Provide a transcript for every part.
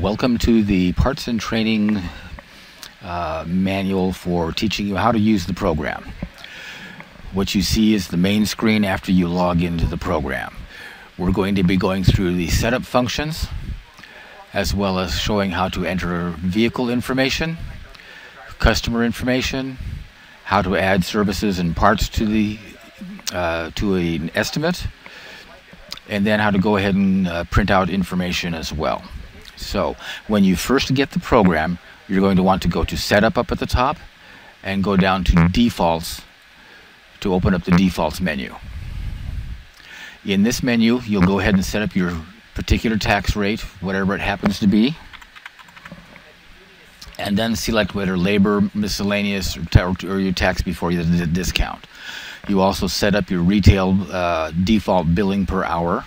Welcome to the Parts and Training manual for teaching you how to use the program. What you see is the main screen after you log into the program. We're going to be going through the setup functions as well as showing how to enter vehicle information, customer information, how to add services and parts to the to an estimate, and then how to go ahead and print out information as well. So when you first get the program, you're going to want to go to Setup up at the top and go down to Defaults to open up the Defaults menu. In this menu, you'll go ahead and set up your particular tax rate, whatever it happens to be, and then select whether labor, miscellaneous, or your tax before the discount. You also set up your retail default billing per hour,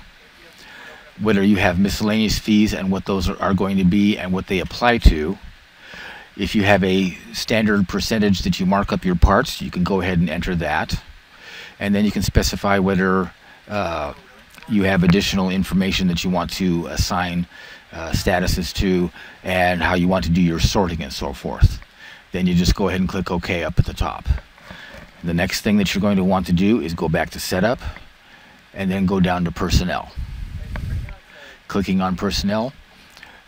whether you have miscellaneous fees and what those are going to be and what they apply to. If you have a standard percentage that you mark up your parts, you can go ahead and enter that. And then you can specify whether you have additional information that you want to assign statuses to and how you want to do your sorting and so forth. Then you just go ahead and click OK up at the top. The next thing that you're going to want to do is go back to Setup and then go down to Personnel. Clicking on Personnel,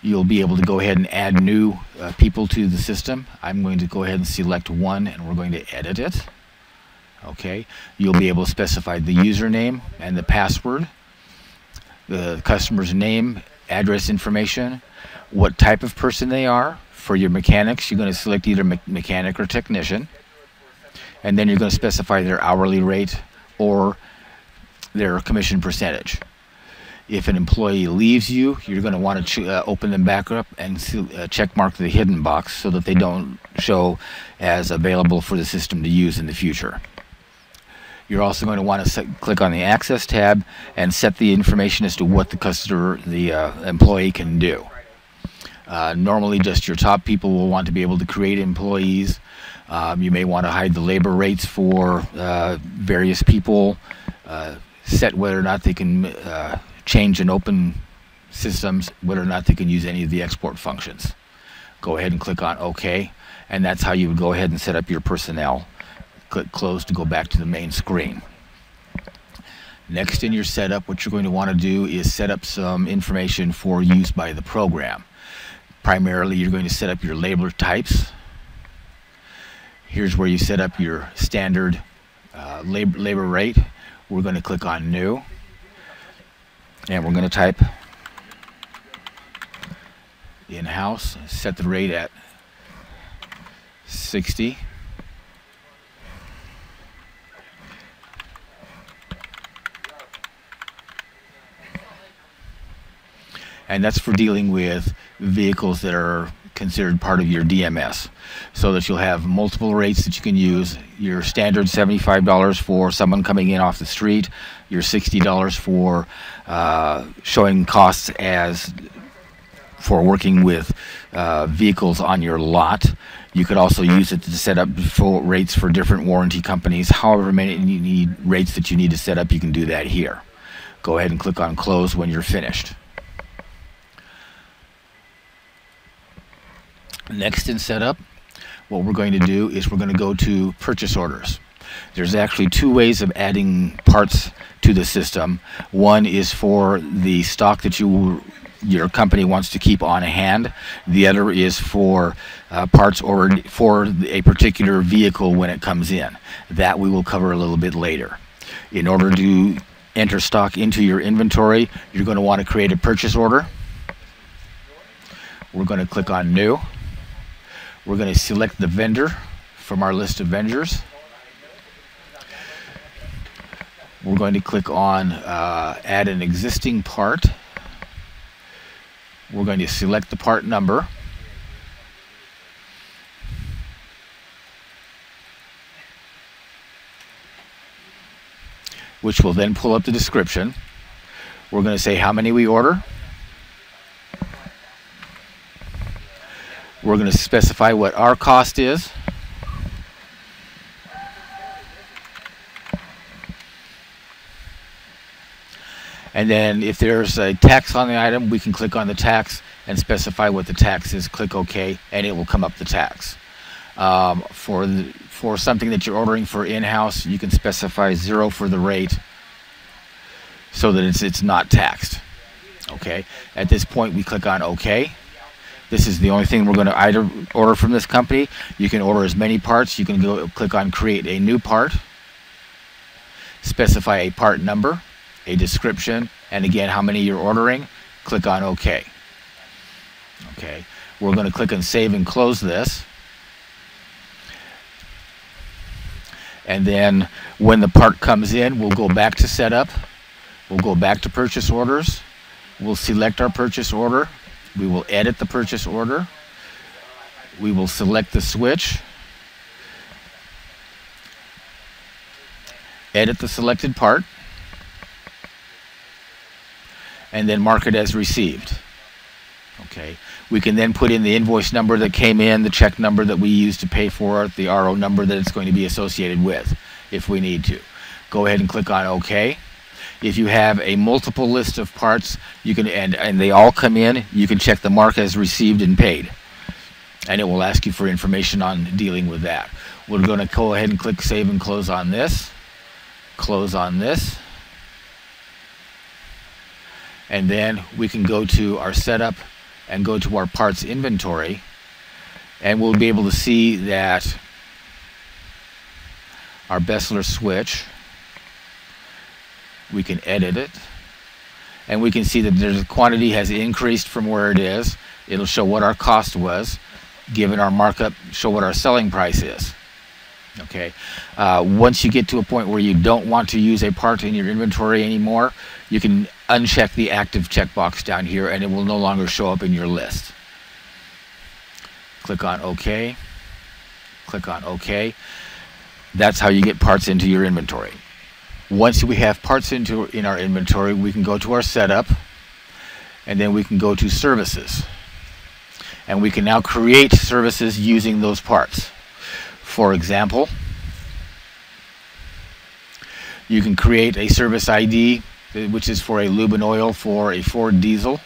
you'll be able to go ahead and add new people to the system. I'm going to go ahead and select one and we're going to edit it. Okay, you'll be able to specify the username and the password, the customer's name, address information, what type of person they are. For your mechanics, you're going to select either mechanic or technician, and then you're going to specify their hourly rate or their commission percentage. If an employee leaves you, you're going to want to open them back up and check mark the hidden box so that they don't show as available for the system to use in the future. You're also going to want to click on the Access tab and set the information as to what the employee can do. Normally, just your top people will want to be able to create employees. You may want to hide the labor rates for various people, set whether or not they can change and open systems, whether or not they can use any of the export functions. Go ahead and click on OK, and that's how you would go ahead and set up your personnel. Click Close to go back to the main screen. Next in your setup, what you're going to want to do is set up some information for use by the program. Primarily, you're going to set up your labor types. Here's where you set up your standard labor rate. We're going to click on New, and we're going to type in-house, set the rate at 60. And that's for dealing with vehicles that are considered part of your DMS, so that you'll have multiple rates that you can use. Your standard $75 for someone coming in off the street, your $60 for showing costs as for working with vehicles on your lot. You could also use it to set up full rates for different warranty companies. However many you need rates that you need to set up, you can do that here. Go ahead and click on Close when you're finished. Next in setup, what we're going to do is we're going to go to purchase orders. There's actually two ways of adding parts to the system. One is for the stock that your company wants to keep on hand. The other is for parts ordered for a particular vehicle when it comes in. That we will cover a little bit later. In order to enter stock into your inventory, you're going to want to create a purchase order. We're going to click on New. We're going to select the vendor from our list of vendors. We're going to click on Add an existing part. We're going to select the part number. Which will then pull up the description. We're going to say how many we order. We're going to specify what our cost is. And then if there's a tax on the item, we can click on the tax and specify what the tax is. Click OK, and it will come up the tax. For something that you're ordering for in-house, you can specify 0 for the rate so that it's not taxed. Okay. At this point, we click on OK. This is the only thing we're going to either order from this company. You can order as many parts. You can go click on Create a New Part, specify a part number, a description, and again how many you're ordering. Click on OK. Okay. We're going to click on Save and close this. And then when the part comes in, we'll go back to Setup. We'll go back to Purchase Orders. We'll select our purchase order. We will edit the purchase order. We will select the switch. Edit the selected part. And then mark it as received. Okay. We can then put in the invoice number that came in, the check number that we used to pay for it, the RO number that it's going to be associated with, if we need to. Go ahead and click on OK. If you have a multiple list of parts, you can and they all come in, you can check the mark as received and paid. And it will ask you for information on dealing with that. We're going to go ahead and click Save and close on this. Close on this. And then we can go to our setup and go to our parts inventory, and we'll be able to see that our Bessler switch, we can edit it, and we can see that the quantity has increased from where it is. It'll show what our cost was, given our markup, show what our selling price is. Okay. Once you get to a point where you don't want to use a part in your inventory anymore, you can uncheck the active checkbox down here and it will no longer show up in your list. Click on OK. Click on OK. That's how you get parts into your inventory. Once we have parts in our inventory, we can go to our setup, and then we can go to services. And we can now create services using those parts. For example, you can create a service ID, which is for a lube and oil for a Ford diesel.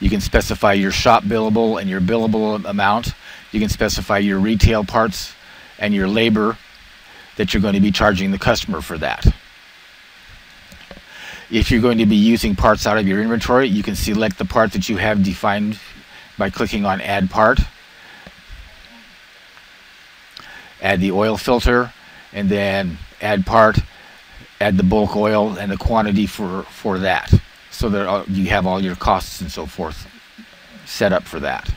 You can specify your shop billable and your billable amount. You can specify your retail parts and your labor that you're going to be charging the customer for that. If you're going to be using parts out of your inventory, you can select the part that you have defined by clicking on Add Part. Add the oil filter, and then add part, add the bulk oil and the quantity for that, so that you have all your costs and so forth set up for that.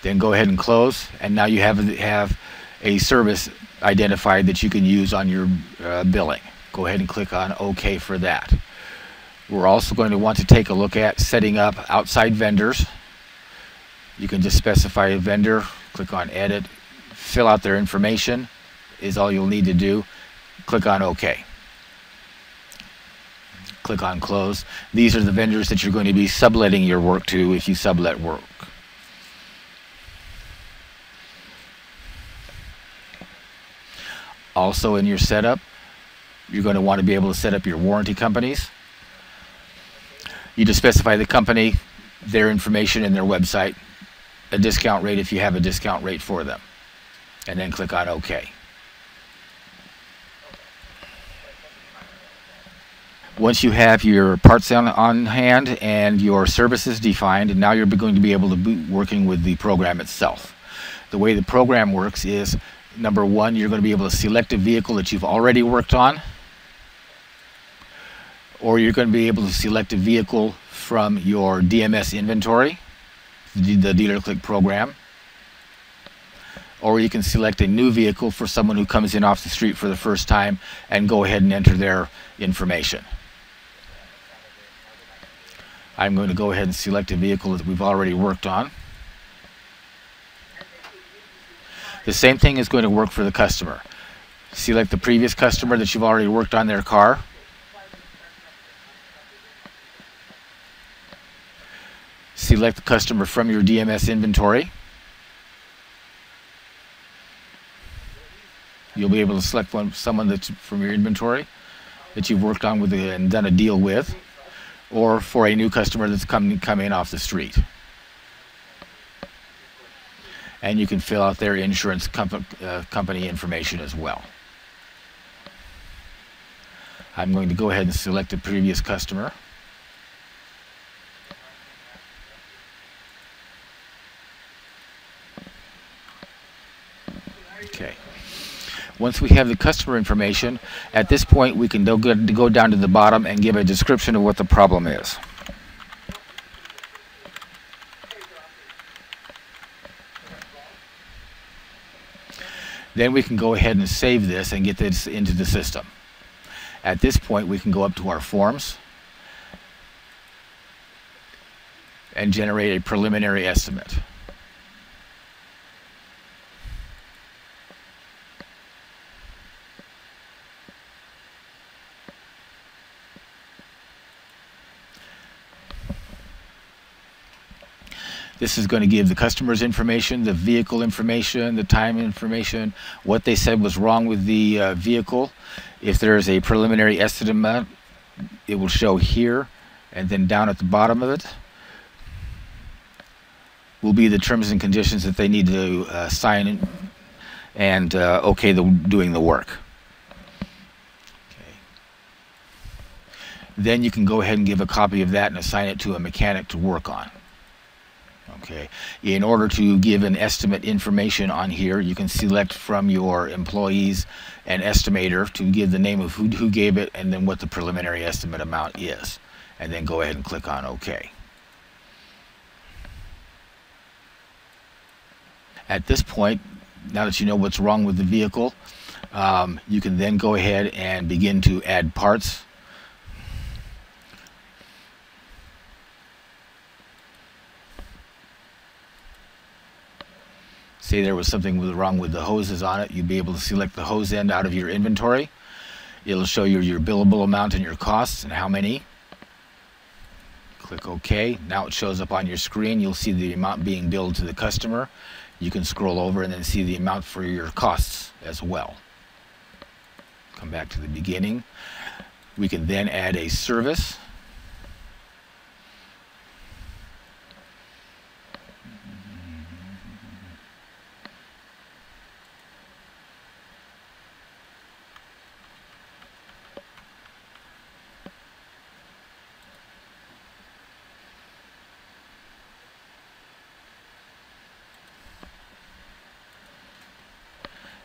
Then go ahead and close, and now you have a service identified that you can use on your billing. Go ahead and click on OK for that. We're also going to want to take a look at setting up outside vendors. You can just specify a vendor, click on Edit, fill out their information is all you'll need to do. Click on OK. Click on Close. These are the vendors that you're going to be subletting your work to if you sublet work. Also in your setup, you're going to want to be able to set up your warranty companies. You just specify the company, their information and their website, a discount rate if you have a discount rate for them, and then click on OK. Once you have your parts on hand and your services defined, now you're going to be able to be working with the program itself. The way the program works is, number one, you're going to be able to select a vehicle that you've already worked on, or you're going to be able to select a vehicle from your DMS inventory, the DealerClick program, or you can select a new vehicle for someone who comes in off the street for the first time and go ahead and enter their information. I'm going to go ahead and select a vehicle that we've already worked on. The same thing is going to work for the customer. Select the previous customer that you've already worked on their car. Select the customer from your DMS inventory. You'll be able to select someone that's from your inventory that you've worked on with and done a deal with. or for a new customer that's coming off the street. And you can fill out their insurance company information as well. I'm going to go ahead and select a previous customer. Okay. Once we have the customer information, at this point we can go down to the bottom and give a description of what the problem is. Then we can go ahead and save this and get this into the system. At this point we can go up to our forms and generate a preliminary estimate. This is going to give the customer's information, the vehicle information, the time information, what they said was wrong with the vehicle. If there is a preliminary estimate, it will show here, and then down at the bottom of it will be the terms and conditions that they need to sign and okay doing the work. Okay. Then you can go ahead and give a copy of that and assign it to a mechanic to work on. Okay. In order to give an estimate information on here, you can select from your employees an estimator to give the name of who gave it and then what the preliminary estimate amount is. And then go ahead and click on OK. At this point, now that you know what's wrong with the vehicle, you can then go ahead and begin to add parts. Say there was something wrong with the hoses on it, you'd be able to select the hose end out of your inventory. It'll show you your billable amount and your costs and how many. Click OK. Now it shows up on your screen. You'll see the amount being billed to the customer. You can scroll over and then see the amount for your costs as well. Come back to the beginning. We can then add a service.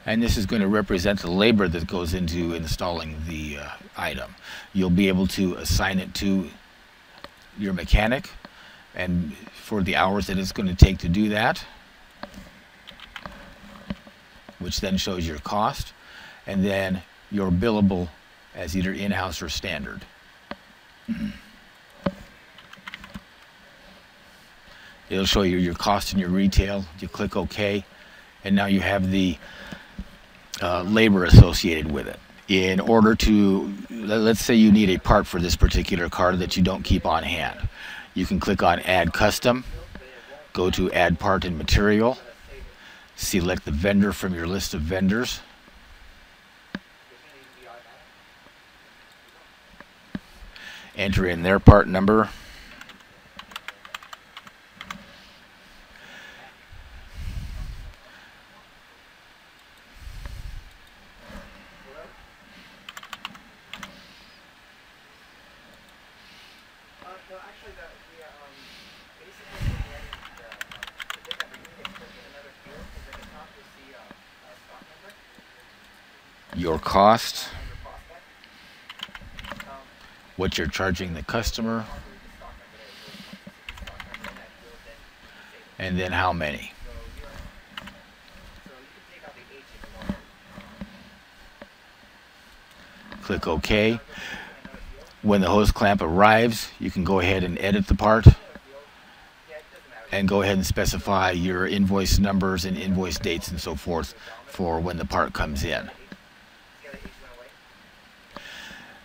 And this is going to represent the labor that goes into installing the item. You'll be able to assign it to your mechanic and for the hours that it's going to take to do that, which then shows your cost, and then your billable as either in-house or standard. It'll show you your cost and your retail. You click OK, and now you have the labor associated with it. In order to, let's say you need a part for this particular car that you don't keep on hand. You can click on Add Custom, go to Add Part and Material, select the vendor from your list of vendors, enter in their part number, your cost, what you're charging the customer, and then how many. Click OK. When the hose clamp arrives, you can go ahead and edit the part and go ahead and specify your invoice numbers and invoice dates and so forth for when the part comes in.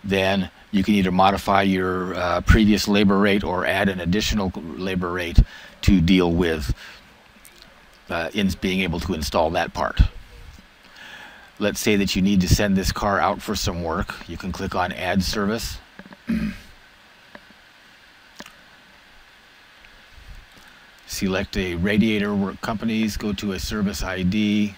Then you can either modify your previous labor rate or add an additional labor rate to deal with being able to install that part. Let's say that you need to send this car out for some work. You can click on Add Service. select a radiator work companies, go to a service ID.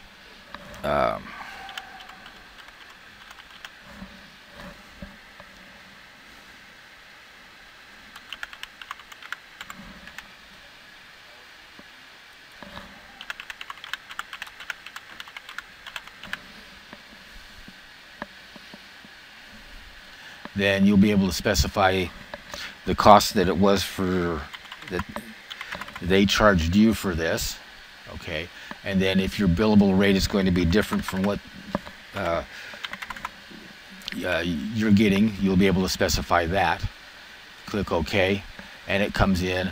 Then you'll be able to specify the cost that it was for that they charged you for this, okay? And then if your billable rate is going to be different from what you're getting, you'll be able to specify that. Click OK, and it comes in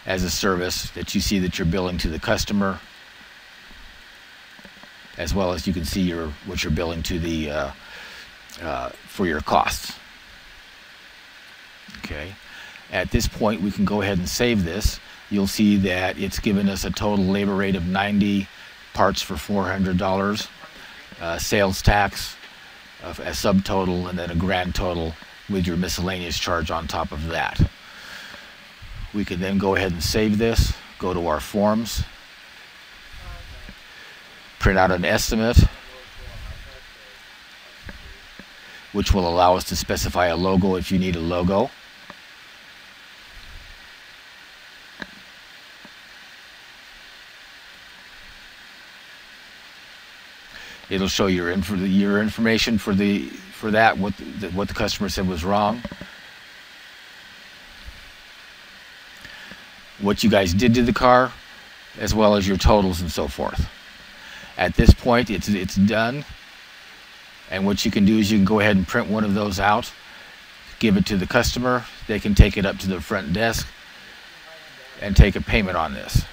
as a service that you see that you're billing to the customer, as well as you can see what you're billing to the for your costs. Okay. At this point, we can go ahead and save this. You'll see that it's given us a total labor rate of 90, parts for $400, sales tax a subtotal, and then a grand total with your miscellaneous charge on top of that. We can then go ahead and save this, go to our forms, print out an estimate, which will allow us to specify a logo if you need a logo. It'll show your information for that, what the customer said was wrong, what you guys did to the car, as well as your totals and so forth. At this point, it's done, and what you can do is you can go ahead and print one of those out, give it to the customer. They can take it up to the front desk and take a payment on this.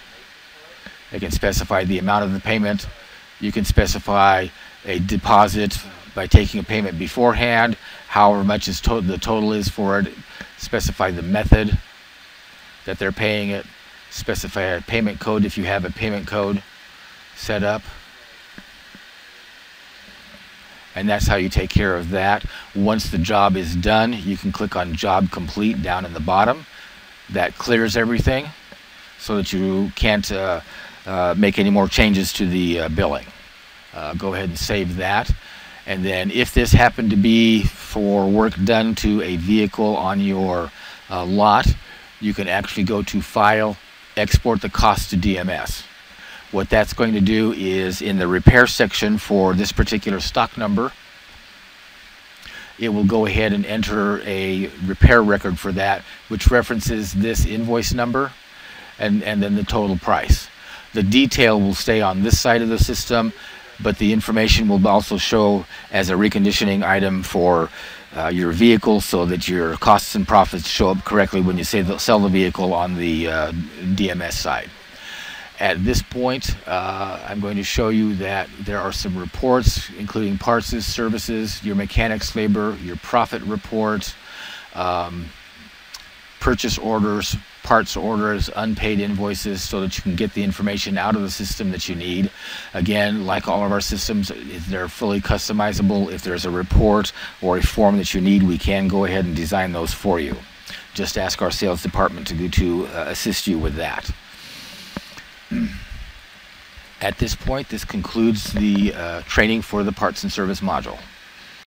They can specify the amount of the payment. You can specify a deposit by taking a payment beforehand, however much is the total is for it. Specify the method that they're paying it. Specify a payment code if you have a payment code set up. And that's how you take care of that. Once the job is done, you can click on Job Complete down in the bottom. That clears everything so that you can't make any more changes to the billing. Go ahead and save that. And then if this happened to be for work done to a vehicle on your lot, you can actually go to File, Export the Cost to DMS. What that's going to do is in the repair section for this particular stock number, it will go ahead and enter a repair record for that, which references this invoice number and then the total price. The detail will stay on this side of the system, but the information will also show as a reconditioning item for your vehicle, so that your costs and profits show up correctly when you sell the vehicle on the DMS side. At this point, I'm going to show you that there are some reports, including parts, services, your mechanics labor, your profit report, purchase orders, parts orders, unpaid invoices, so that you can get the information out of the system that you need. Again, like all of our systems, they're fully customizable. If there's a report or a form that you need, we can go ahead and design those for you. Just ask our sales department to assist you with that. At this point, this concludes the training for the parts and service module.